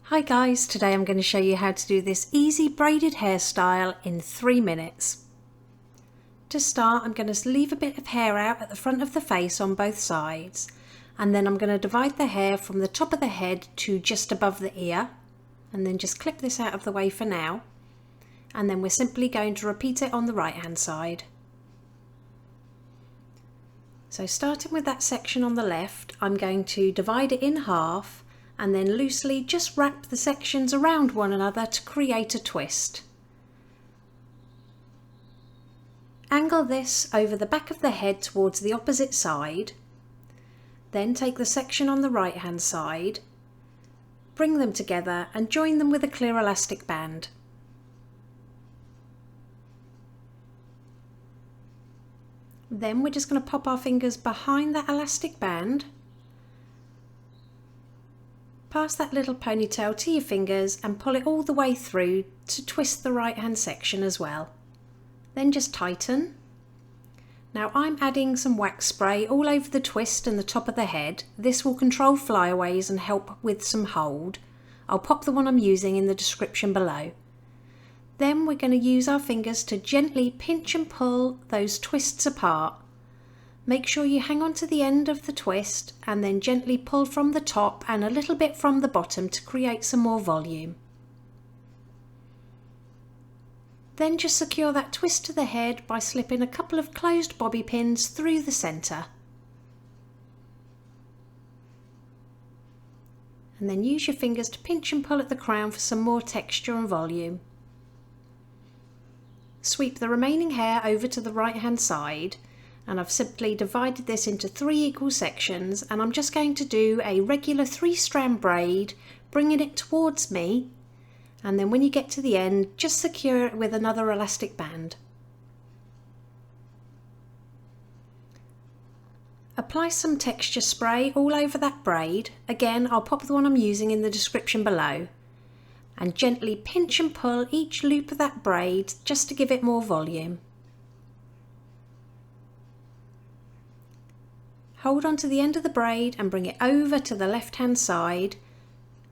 Hi guys, today I'm going to show you how to do this easy braided hairstyle in 3 minutes. To start, I'm going to leave a bit of hair out at the front of the face on both sides, and then I'm going to divide the hair from the top of the head to just above the ear, and then just clip this out of the way for now, and then we're simply going to repeat it on the right hand side. So starting with that section on the left, I'm going to divide it in half and then loosely just wrap the sections around one another to create a twist. Angle this over the back of the head towards the opposite side, then take the section on the right hand side, bring them together and join them with a clear elastic band. Then we're just going to pop our fingers behind that elastic band, pass that little ponytail to your fingers and pull it all the way through to twist the right hand section as well. Then just tighten. Now I'm adding some wax spray all over the twist and the top of the head. This will control flyaways and help with some hold. I'll pop the one I'm using in the description below. Then we're going to use our fingers to gently pinch and pull those twists apart. Make sure you hang on to the end of the twist and then gently pull from the top and a little bit from the bottom to create some more volume. Then just secure that twist to the head by slipping a couple of closed bobby pins through the centre. And then use your fingers to pinch and pull at the crown for some more texture and volume. Sweep the remaining hair over to the right hand side, and I've simply divided this into 3 equal sections, and I'm just going to do a regular 3-strand braid, bringing it towards me, and then when you get to the end just secure it with another elastic band. Apply some texture spray all over that braid. Again, I'll pop the one I'm using in the description below, and gently pinch and pull each loop of that braid just to give it more volume. Hold on to the end of the braid and bring it over to the left hand side,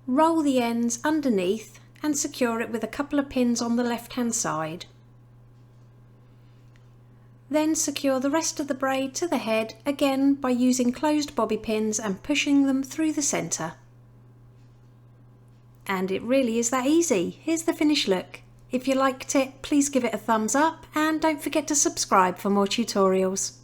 roll the ends underneath and secure it with a couple of pins on the left hand side. Then secure the rest of the braid to the head again by using closed bobby pins and pushing them through the centre. And it really is that easy. Here's the finished look. If you liked it, please give it a thumbs up and don't forget to subscribe for more tutorials.